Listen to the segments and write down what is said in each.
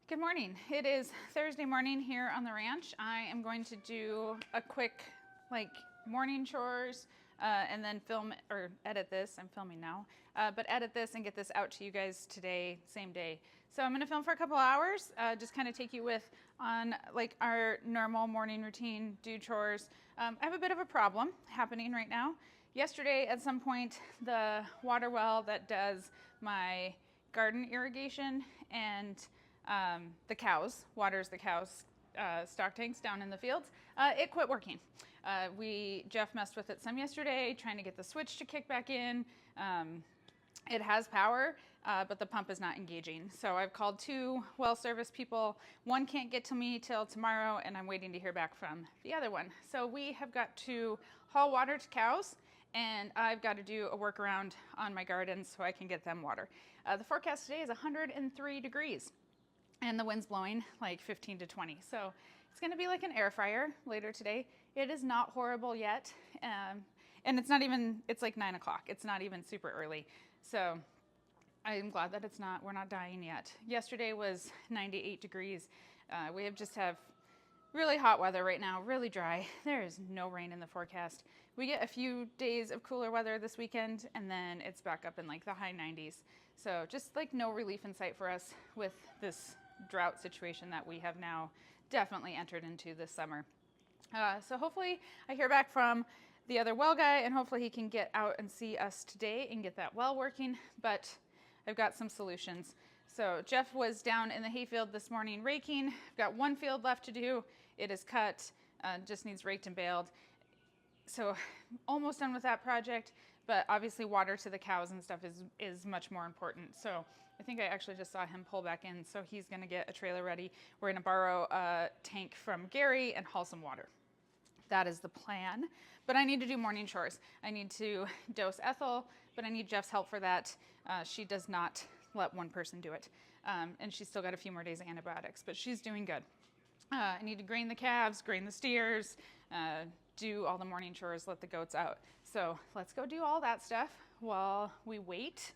Good morning. It is Thursday morning here on the ranch. I am going to do a quick morning chores and then film or edit this. I'm filming now, but edit this and get this out to you guys today, same day. So I'm going to film for a couple hours, just kind of take you with on like our normal morning routine, do chores. I have a bit of a problem happening right now. Yesterday at some point, the water well that does my garden irrigation and the cows, waters the cows' stock tanks down in the fields, it quit working. Jeff messed with it some yesterday, trying to get the switch to kick back in. It has power, but the pump is not engaging. So I've called two well service people. One can't get to me till tomorrow, and I'm waiting to hear back from the other one. So we have got to haul water to cows, and I've got to do a workaround on my gardens so I can get them water. The forecast today is 103 degrees. And the wind's blowing like 15 to 20. So it's gonna be like an air fryer later today. It is not horrible yet. And it's not even, it's like 9 o'clock. It's not even super early. So I'm glad that we're not dying yet. Yesterday was 98 degrees. We just have really hot weather right now, really dry. There is no rain in the forecast. We get a few days of cooler weather this weekend, and then it's back up in like the high 90s. So just like no relief in sight for us with this drought situation that we have now definitely entered into this summer. So hopefully I hear back from the other well guy, and hopefully he can get out and see us today and get that well working, but I've got some solutions. So Jeff was down in the hayfield this morning raking. I've got one field left to do. It is cut, just needs raked and baled. So almost done with that project, but obviously water to the cows and stuff is much more important. So I think I actually just saw him pull back in, so he's gonna get a trailer ready. We're gonna borrow a tank from Gary and haul some water. That is the plan, but I need to do morning chores. I need to dose Ethel, but I need Jeff's help for that. She does not let one person do it, and she's still got a few more days of antibiotics, but she's doing good. I need to grain the calves, grain the steers, do all the morning chores, let the goats out. So let's go do all that stuff while we wait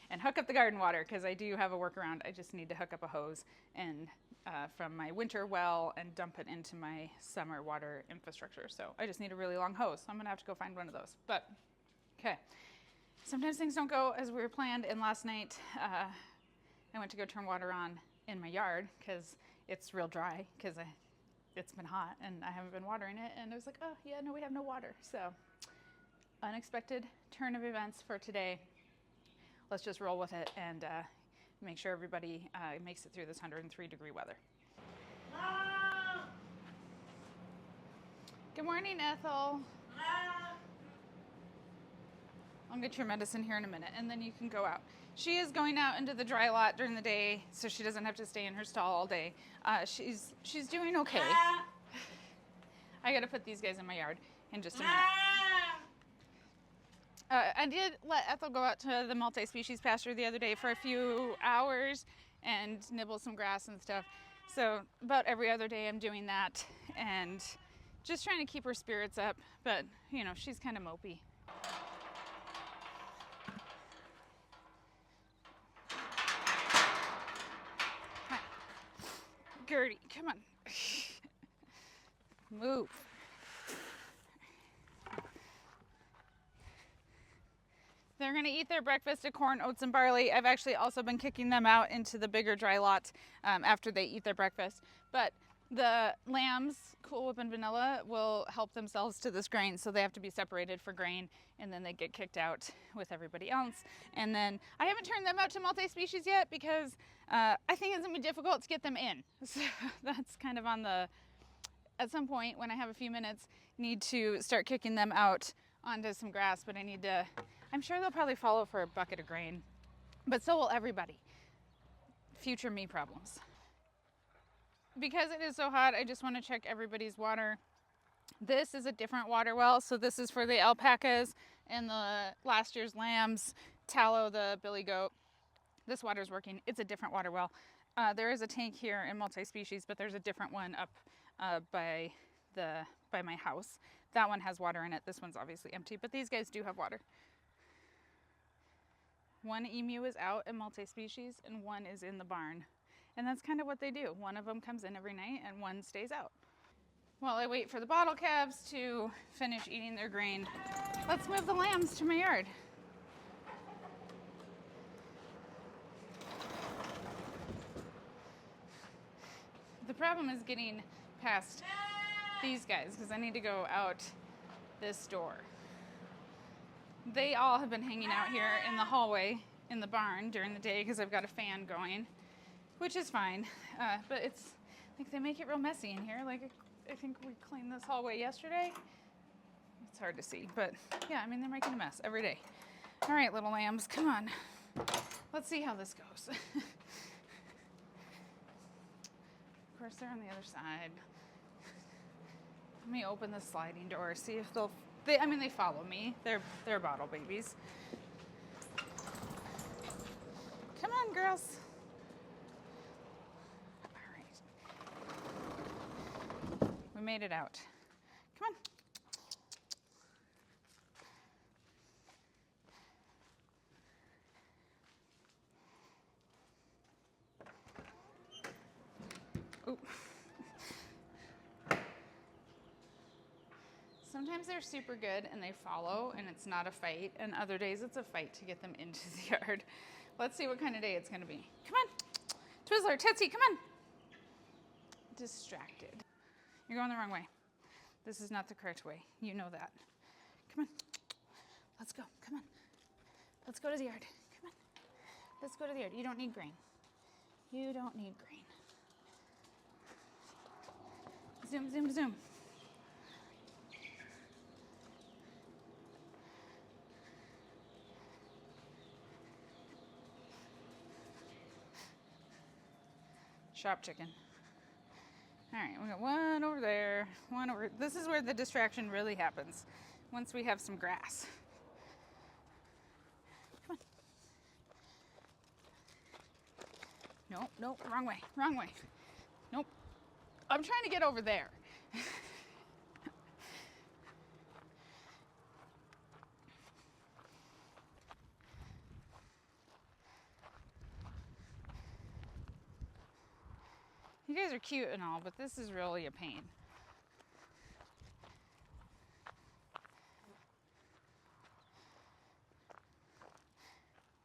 and hook up the garden water, because I do have a workaround. I just need to hook up a hose and from my winter well and dump it into my summer water infrastructure. So I just need a really long hose. So I'm gonna have to go find one of those. But okay, sometimes things don't go as we were planned. And last night I went to go turn water on in my yard because it's real dry because it's been hot and I haven't been watering it, and I was like, oh yeah, no, we have no water. So unexpected turn of events for today. Let's just roll with it and make sure everybody makes it through this 103-degree weather. Mom! Good morning, Ethel. Mom! I'll get your medicine here in a minute, and then you can go out. She is going out into the dry lot during the day, so she doesn't have to stay in her stall all day. She's doing okay. I gotta put these guys in my yard in just a minute. I did let Ethel go out to the multi-species pasture the other day for a few hours and nibble some grass and stuff. So about every other day I'm doing that and just trying to keep her spirits up, but you know, she's kind of mopey. Gertie, come on. Move. They're gonna eat their breakfast of corn, oats, and barley. I've actually also been kicking them out into the bigger dry lot after they eat their breakfast. But the lambs, Cool Whip and Vanilla, will help themselves to this grain, so they have to be separated for grain, and then they get kicked out with everybody else. And then I haven't turned them out to multi-species yet because I think it's gonna be difficult to get them in. So that's kind of on the, at some point when I have a few minutes, need to start kicking them out onto some grass, but I'm sure they'll probably follow for a bucket of grain, but so will everybody. Future me problems. Because it is so hot, I just want to check everybody's water. This is a different water well, so this is for the alpacas and the last year's lambs, Tallow, the billy goat. This water's working. It's a different water well. There is a tank here in multi-species, but there's a different one up by my house. That one has water in it. This one's obviously empty, but these guys do have water. One emu is out and multi-species and one is in the barn. And that's kind of what they do. One of them comes in every night and one stays out. While I wait for the bottle calves to finish eating their grain, let's move the lambs to my yard. The problem is getting past these guys because I need to go out this door. They all have been hanging out here in the hallway in the barn during the day because I've got a fan going, which is fine. But it's like they make it real messy in here. Like I think we cleaned this hallway yesterday. It's hard to see, but yeah, I mean, they're making a mess every day. All right, little lambs, come on. Let's see how this goes. Of course, they're on the other side. Let me open the sliding door, see if they follow me. They're bottle babies. Come on, girls. All right. We made it out. Come on. Ooh. Sometimes they're super good and they follow and it's not a fight, and other days it's a fight to get them into the yard. Let's see what kind of day it's gonna be. Come on, Twizzler, Tootsie, come on. Distracted. You're going the wrong way. This is not the correct way. You know that. Come on, let's go, come on. Let's go to the yard, come on. Let's go to the yard. You don't need grain. You don't need grain. Zoom, zoom, zoom. Shop chicken. All right, we got one over there, one over. This is where the distraction really happens, once we have some grass. Come on. Nope, nope, wrong way, wrong way. Nope. I'm trying to get over there. You guys are cute and all, but this is really a pain.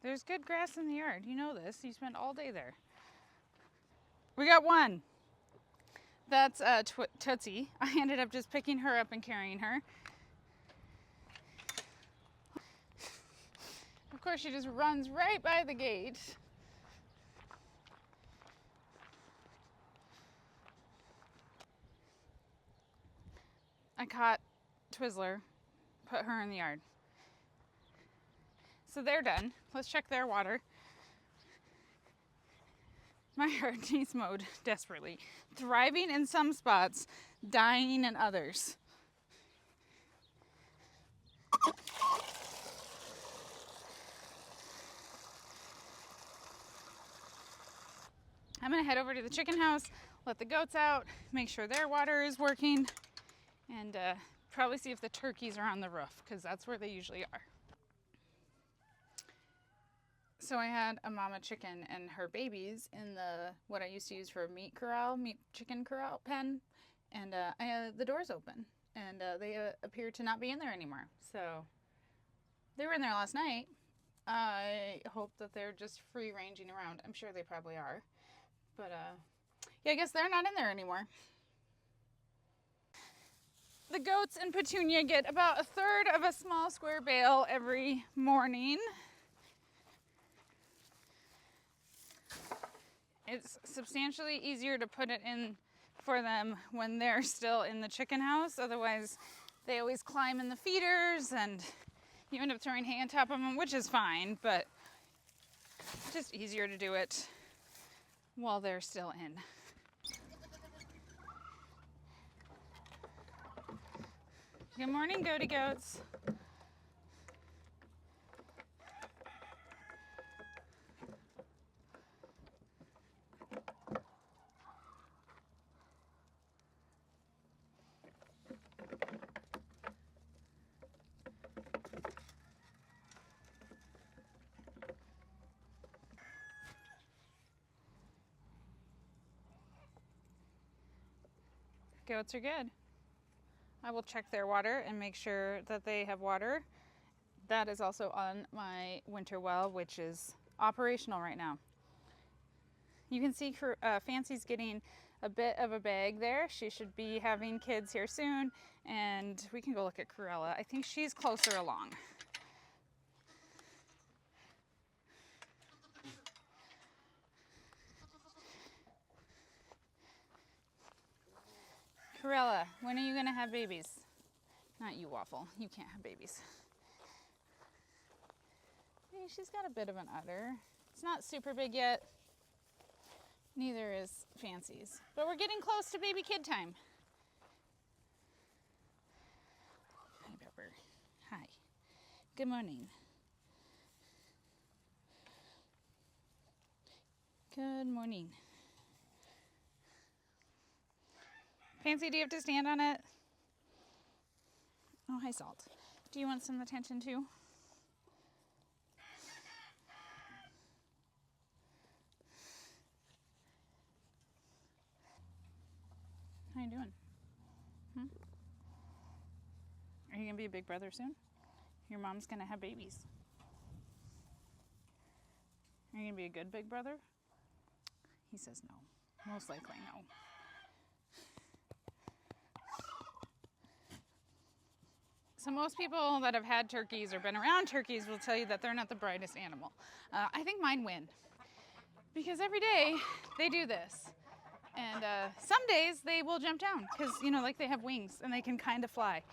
There's good grass in the yard. You know this. You spent all day there. We got one. That's Tootsie. I ended up just picking her up and carrying her. Of course, she just runs right by the gate. I caught Twizzler, put her in the yard. So they're done. Let's check their water. My yard needs mowed desperately. Thriving in some spots, dying in others. I'm gonna head over to the chicken house, let the goats out, make sure their water is working, and probably see if the turkeys are on the roof, because that's where they usually are. So I had a mama chicken and her babies in what I used to use for a meat chicken corral pen, and I had the doors open, and they appear to not be in there anymore. So they were in there last night. I hope that they're just free ranging around. I'm sure they probably are, but yeah, I guess they're not in there anymore. The goats and Petunia get about a third of a small square bale every morning. It's substantially easier to put it in for them when they're still in the chicken house. Otherwise, they always climb in the feeders and you end up throwing hay on top of them, which is fine, but it's just easier to do it while they're still in. Good morning, goaty goats. Goats are good. I will check their water and make sure that they have water. That is also on my winter well, which is operational right now. You can see Fancy's getting a bit of a bag there. She should be having kids here soon, and we can go look at Cruella. I think she's closer along. Cruella, when are you gonna have babies? Not you, Waffle. You can't have babies. Hey, she's got a bit of an udder. It's not super big yet. Neither is Fancy's. But we're getting close to baby kid time. Hi, Pepper. Hi. Good morning. Good morning. Fancy, do you have to stand on it? Oh, hi, Salt. Do you want some attention too? How you doing? Are you gonna be a big brother soon? Your mom's gonna have babies. Are you gonna be a good big brother? He says no. Most likely no. So most people that have had turkeys or been around turkeys will tell you that they're not the brightest animal. I think mine win. Because every day they do this. And some days they will jump down because, you know, like they have wings and they can kind of fly.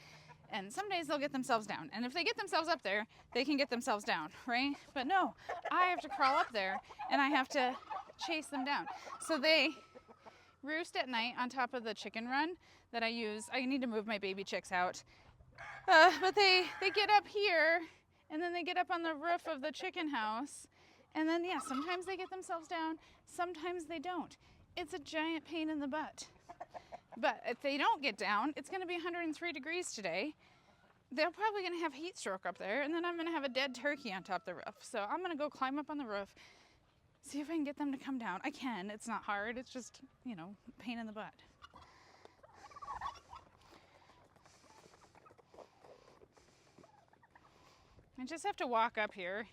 And some days they'll get themselves down. And if they get themselves up there, they can get themselves down, right? But no, I have to crawl up there and I have to chase them down. So they roost at night on top of the chicken run that I use. I need to move my baby chicks out. But they get up here and then they get up on the roof of the chicken house. And then, yeah, sometimes they get themselves down. Sometimes they don't. It's a giant pain in the butt. But if they don't get down, it's going to be 103 degrees today. They're probably going to have heat stroke up there, and then I'm going to have a dead turkey on top of the roof. So I'm going to go climb up on the roof, see if I can get them to come down. I can. It's not hard. It's just, you know, pain in the butt. I just have to walk up here.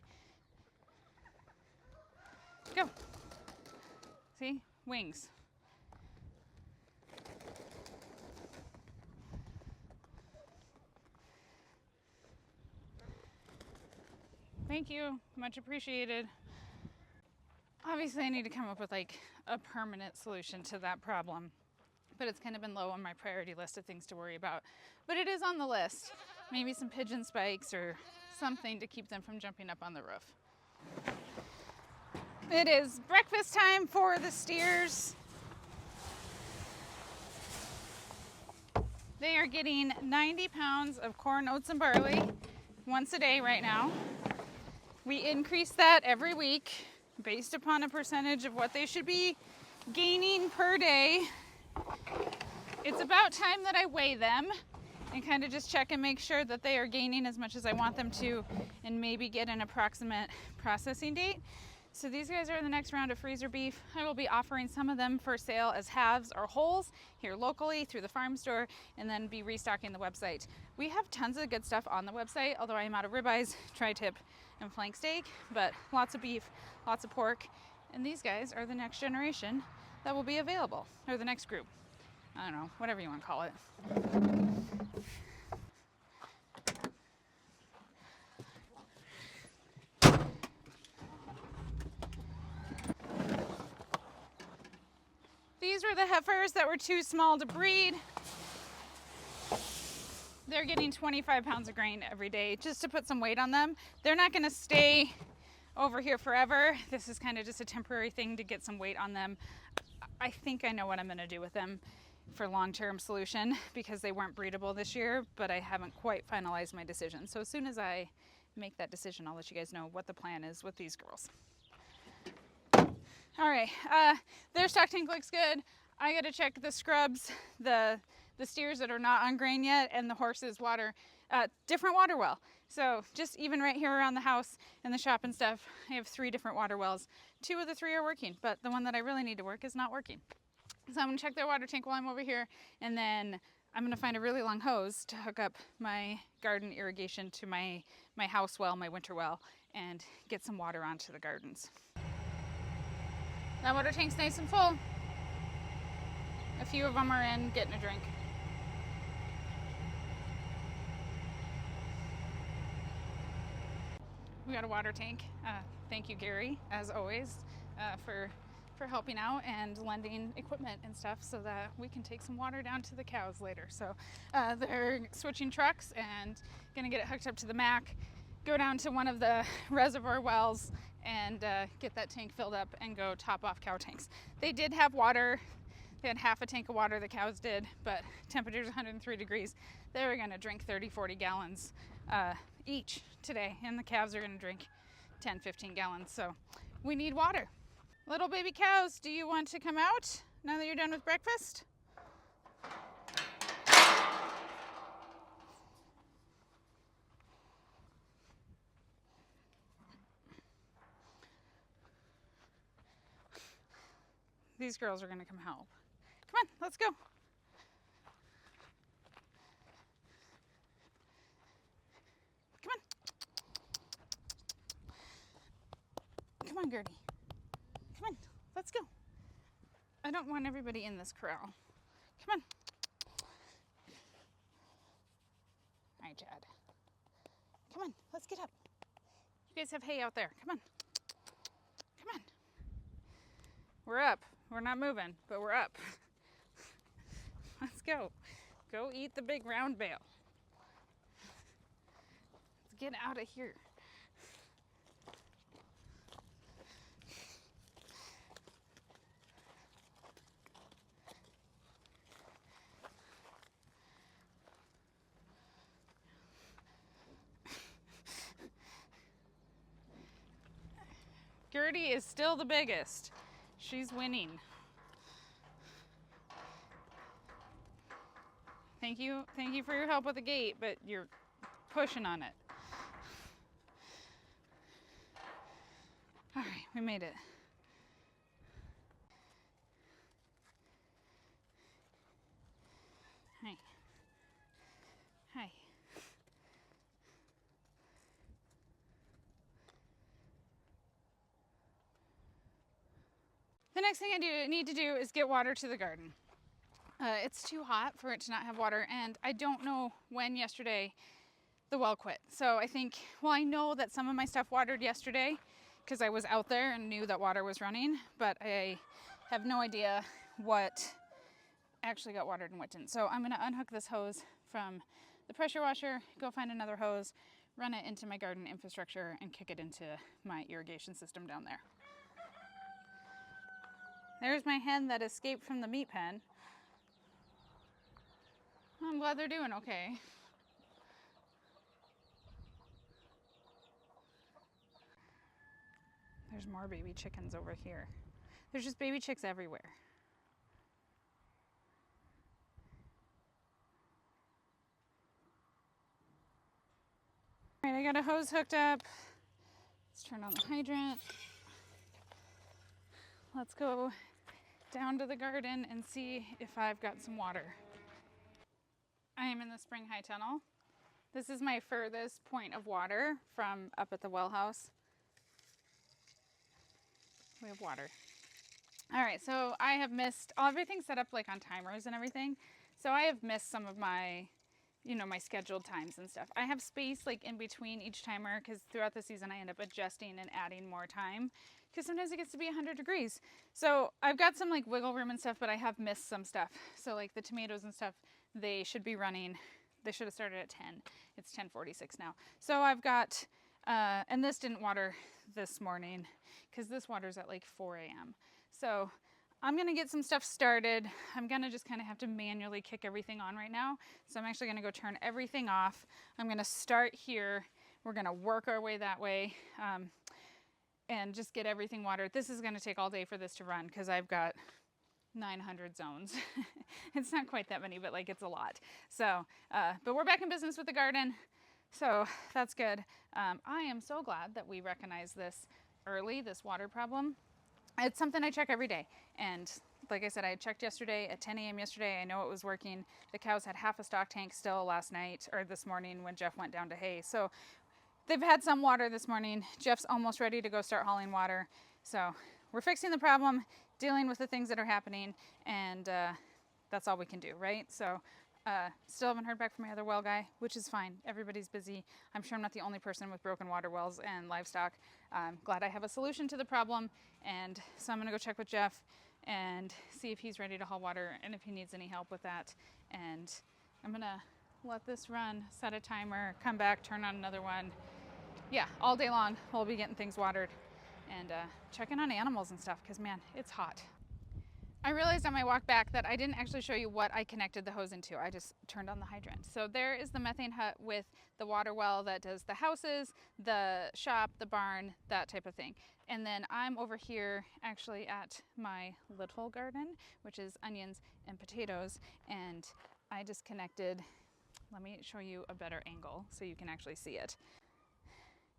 Go. See? Wings. Thank you. Much appreciated. Obviously, I need to come up with like a permanent solution to that problem. But it's kind of been low on my priority list of things to worry about. But it is on the list. Maybe some pigeon spikes or something to keep them from jumping up on the roof. It is breakfast time for the steers. They are getting 90 pounds of corn, oats, and barley once a day right now. We increase that every week based upon a percentage of what they should be gaining per day. It's about time that I weigh them and kind of just check and make sure that they are gaining as much as I want them to and maybe get an approximate processing date. So these guys are in the next round of freezer beef. I will be offering some of them for sale as halves or wholes here locally through the farm store and then be restocking the website. We have tons of good stuff on the website, although I am out of ribeyes, tri-tip, and flank steak, but lots of beef, lots of pork, and these guys are the next generation that will be available, or the next group. I don't know, whatever you want to call it. These were the heifers that were too small to breed. They're getting 25 pounds of grain every day just to put some weight on them. They're not gonna stay over here forever. This is kind of just a temporary thing to get some weight on them. I think I know what I'm gonna do with them for long-term solution because they weren't breedable this year, but I haven't quite finalized my decision. So as soon as I make that decision, I'll let you guys know what the plan is with these girls. All right, their stock tank looks good. I gotta check the scrubs, the steers that are not on grain yet, and the horses' water, different water well. So just even right here around the house and the shop and stuff, I have 3 different water wells. 2 of the 3 are working, but the one that I really need to work is not working. So I'm gonna check their water tank while I'm over here, and then I'm gonna find a really long hose to hook up my garden irrigation to my house well, my winter well, and get some water onto the gardens. That water tank's nice and full. A few of them are in getting a drink. We got a water tank. Thank you, Gary, as always, for helping out and lending equipment and stuff so that we can take some water down to the cows later. So they're switching trucks and gonna get it hooked up to the Mac, go down to one of the reservoir wells and get that tank filled up and go top off cow tanks. They did have water. They had half a tank of water, the cows did, but temperature's 103 degrees. They were gonna drink 30, 40 gallons each today, and the calves are gonna drink 10, 15 gallons. So we need water. Little baby cows, do you want to come out now that you're done with breakfast? These girls are gonna come help. Come on, let's go. Come on. Come on, Gertie. Come on, let's go. I don't want everybody in this corral. Come on. All right, Chad. Come on, let's get up. You guys have hay out there. Come on. Come on. We're up. We're not moving, but we're up. Let's go. Go eat the big round bale. Let's get out of here. Gertie is still the biggest. She's winning. Thank you for your help with the gate, but you're pushing on it. All right, we made it. Hi. Hi. The next thing I need to do is get water to the garden. It's too hot for it to not have water, and I don't know when yesterday the well quit. So I think, well, I know that some of my stuff watered yesterday because I was out there and knew that water was running, but I have no idea what actually got watered and what didn't. So I'm gonna unhook this hose from the pressure washer, go find another hose, run it into my garden infrastructure, and kick it into my irrigation system down there. There's my hen that escaped from the meat pen. I'm glad they're doing okay. There's more baby chickens over here. There's just baby chicks everywhere. All right, I got a hose hooked up. Let's turn on the hydrant. Let's go down to the garden and see if I've got some water. I am in the spring high tunnel. This is my furthest point of water from up at the well house. We have water. All right, so I have missed, everything's set up like on timers and everything. So I have missed some of my, my scheduled times and stuff. I have space like in between each timer because throughout the season I end up adjusting and adding more time because sometimes it gets to be 100 degrees. So I've got some like wiggle room and stuff, but I have missed some stuff. So like the tomatoes and stuff, they should be running. They should have started at 10. It's 10:46 now. So I've got, and this didn't water this morning because this waters at like 4 a.m. So I'm gonna get some stuff started. I'm gonna just kind of have to manually kick everything on right now. So I'm actually gonna go turn everything off. I'm gonna start here. We're gonna work our way that way and just get everything watered. This is gonna take all day for this to run because I've got 900 zones. It's not quite that many, but like it's a lot. So, but we're back in business with the garden. So that's good. I am so glad that we recognize this early, this water problem. It's something I check every day. And like I said, I checked yesterday at 10 a.m. yesterday. I know it was working. The cows had half a stock tank still last night or this morning when Jeff went down to hay. So they've had some water this morning. Jeff's almost ready to go start hauling water. So we're fixing the problem, dealing with the things that are happening, and that's all we can do, right? So still haven't heard back from my other well guy, which is fine. Everybody's busy. I'm sure I'm not the only person with broken water wells and livestock. I'm glad I have a solution to the problem, and so I'm gonna go check with Jeff and see if he's ready to haul water and if he needs any help with that. And I'm gonna let this run, set a timer, come back, turn on another one. Yeah, all day long we'll be getting things watered and checking on animals and stuff, because man, it's hot. I realized on my walk back that I didn't actually show you what I connected the hose into. I just turned on the hydrant. So there is the methane hut with the water well that does the houses, the shop, the barn, that type of thing. And then I'm over here actually at my little garden, which is onions and potatoes. And I just connected, let me show you a better angle so you can actually see it.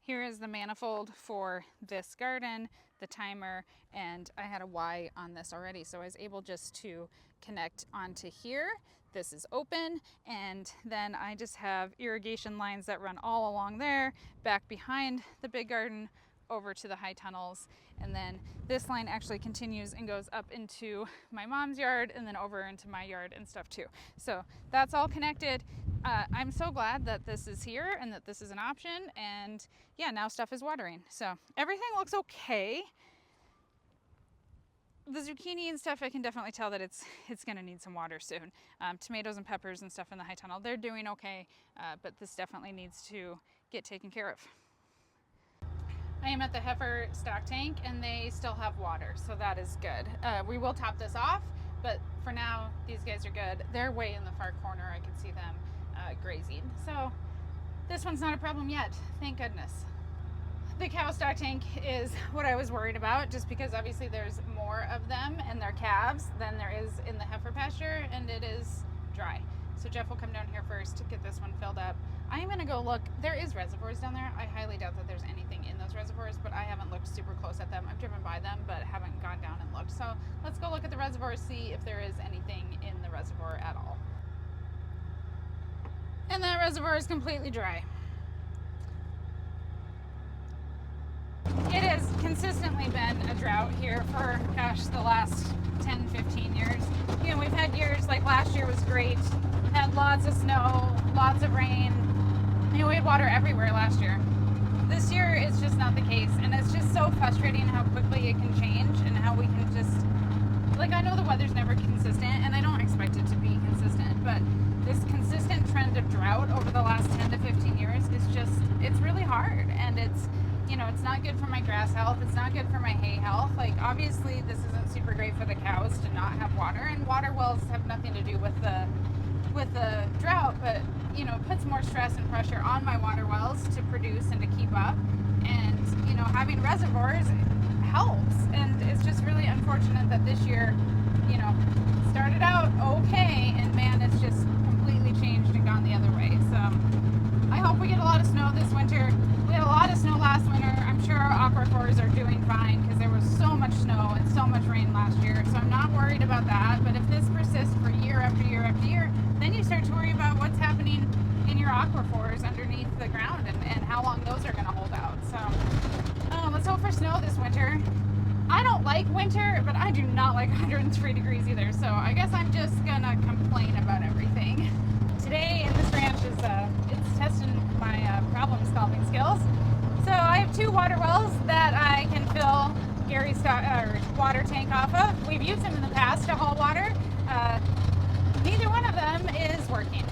Here is the manifold for this garden, the timer, and I had a Y on this already, so I was able just to connect onto here. This is open, and then I just have irrigation lines that run all along there, back behind the big garden, over to the high tunnels, and then this line actually continues and goes up into my mom's yard and then over into my yard and stuff too. So that's all connected. I'm so glad that this is here and that this is an option, and yeah, now stuff is watering. So everything looks okay. The zucchini and stuff, I can definitely tell that it's gonna need some water soon. Tomatoes and peppers and stuff in the high tunnel, they're doing okay, but this definitely needs to get taken care of. I am at the heifer stock tank and they still have water, so that is good. We will top this off, but for now, these guys are good. They're way in the far corner. I can see them grazing. So this one's not a problem yet, thank goodness. The cow stock tank is what I was worried about, just because obviously there's more of them and they're calves than there is in the heifer pasture, and it is dry. So Jeff will come down here first to get this one filled up. I am gonna go look. There is reservoirs down there. I highly doubt that there's anything in those reservoirs, but I haven't looked super close at them. I've driven by them, but haven't gone down and looked. So let's go look at the reservoirs, see if there is anything in the reservoir at all. And that reservoir is completely dry. It has consistently been a drought here for, gosh, the last 10, 15 years. You know, we've had years, like last year was great. Had lots of snow, lots of rain. You know, we had water everywhere last year. This year is just not the case, and it's just so frustrating how quickly it can change and how we can just, like, I know the weather's never consistent, and I don't expect it to be consistent, but this consistent trend of drought over the last 10 to 15 years is just, it's really hard, and it's, you know, it's not good for my grass health, it's not good for my hay health. Like, obviously this isn't super great for the cows to not have water, and water wells have nothing to do with the drought, but you know, it puts more stress and pressure on my water wells to produce and to keep up, and you know, having reservoirs helps. And it's just really unfortunate that this year, you know, started out okay, and man, it's just completely changed and gone the other way. So I hope we get a lot of snow this winter. We had a lot of snow last winter. I'm sure our aquifers are doing fine because there was so much snow and so much rain last year, so I'm not worried about that. But if this persists for year after year after year, then you start to worry about what's happening in your aquifers underneath the ground and how long those are going to hold out. So let's hope for snow this winter. I don't like winter, but I do not like 103 degrees either, so I guess I'm just going to complain about everything. Today in this ranch is it's testing my problem-solving skills. So I have two water wells that I can fill Gary's water tank off of. We've used them in the past to haul water. Neither one of them is working.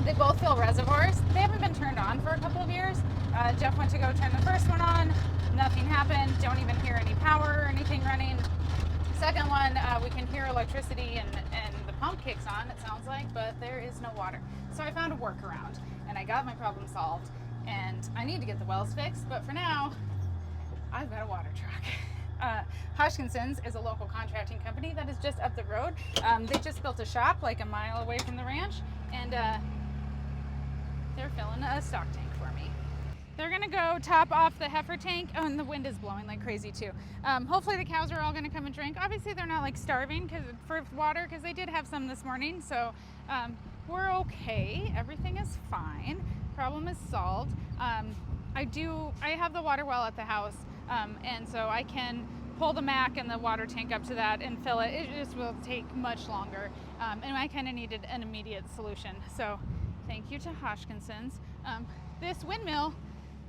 They both fill reservoirs. They haven't been turned on for a couple of years. Jeff went to go turn the first one on. Nothing happened. Don't even hear any power or anything running. Second one, we can hear electricity and the pump kicks on, it sounds like, but there is no water. So I found a workaround and I got my problem solved, and I need to get the wells fixed, but for now, I've got a water truck. Hodgkinson's is a local contracting company that is just up the road. They just built a shop like a mile away from the ranch, and they're filling a stock tank for me. They're gonna go top off the heifer tank. Oh, and the wind is blowing like crazy too. Hopefully the cows are all gonna come and drink. Obviously they're not like starving for water because they did have some this morning. So we're okay. Everything is fine. Problem is solved. I have the water well at the house, and so I can pull the Mac and the water tank up to that and fill it. It just will take much longer, and I kind of needed an immediate solution. So thank you to Hodgkinson's. This windmill,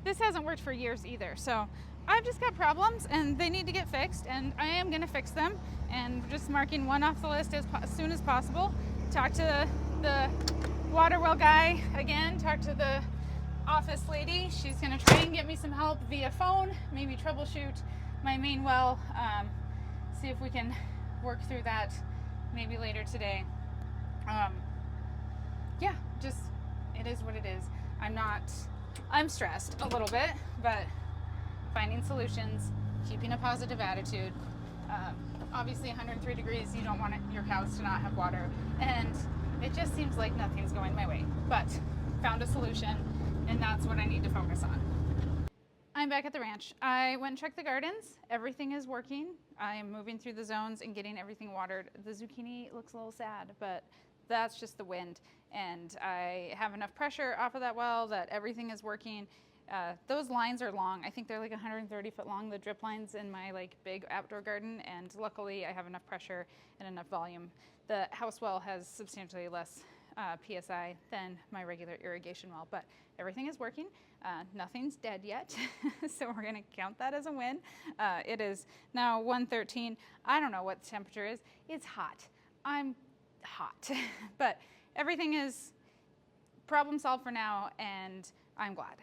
this hasn't worked for years either. So I've just got problems and they need to get fixed, and I am gonna fix them, and just marking one off the list as soon as possible. Talk to the water well guy again, talk to the office lady. She's gonna try and get me some help via phone, maybe troubleshoot my main well, see if we can work through that maybe later today. Yeah, just, it is what it is. I'm stressed a little bit, but finding solutions, keeping a positive attitude. Obviously 103 degrees, you don't want your cows to not have water, and it just seems like nothing's going my way, but found a solution, and that's what I need to focus on. I'm back at the ranch. I went and checked the gardens. Everything is working. I am moving through the zones and getting everything watered. The zucchini looks a little sad, but that's just the wind, and I have enough pressure off of that well that everything is working. Those lines are long. I think they're like 130 foot long, the drip lines in my like big outdoor garden, and luckily I have enough pressure and enough volume. The house well has substantially less PSI than my regular irrigation well, but everything is working. Nothing's dead yet, so we're gonna count that as a win. It is now 1:13. I don't know what the temperature is. It's hot. I'm hot, but everything is problem solved for now, and I'm glad.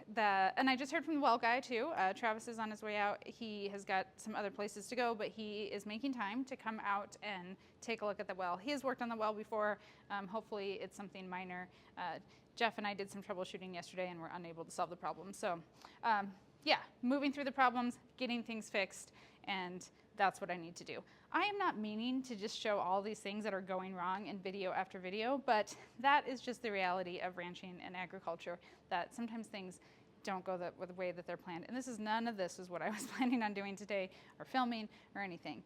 And I just heard from the well guy too. Travis is on his way out. He has got some other places to go, but he is making time to come out and take a look at the well. He has worked on the well before. Hopefully it's something minor. Jeff and I did some troubleshooting yesterday and were unable to solve the problem. So yeah, moving through the problems, getting things fixed, and that's what I need to do. I am not meaning to just show all these things that are going wrong in video after video, but that is just the reality of ranching and agriculture, that sometimes things don't go the way that they're planned. And none of this is what I was planning on doing today or filming or anything.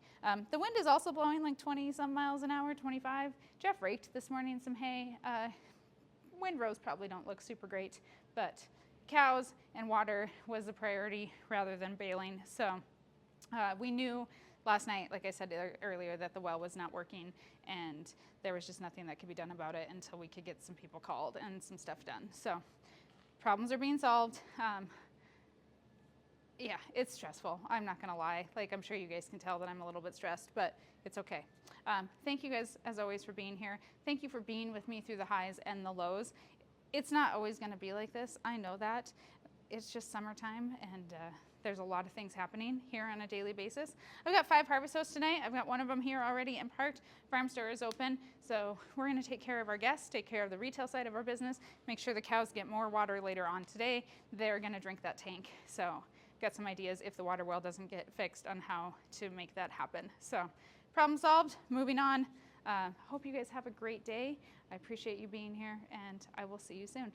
The wind is also blowing like 20 some miles an hour, 25. Jeff raked this morning some hay. Windrows probably don't look super great, but cows and water was the priority rather than bailing. So we knew last night, like I said earlier, that the well was not working, and there was just nothing that could be done about it until we could get some people called and some stuff done. So problems are being solved. Yeah, it's stressful. I'm not gonna lie. Like, I'm sure you guys can tell that I'm a little bit stressed, but it's okay. Thank you guys, as always, for being here. Thank you for being with me through the highs and the lows. It's not always gonna be like this. I know that. It's just summertime, and there's a lot of things happening here on a daily basis. I've got 5 harvest hosts tonight. I've got one of them here already in parked. Farm store is open, so we're gonna take care of our guests, take care of the retail side of our business, make sure the cows get more water later on today. They're gonna drink that tank. So got some ideas if the water well doesn't get fixed on how to make that happen. So problem solved, moving on. Hope you guys have a great day. I appreciate you being here, and I will see you soon.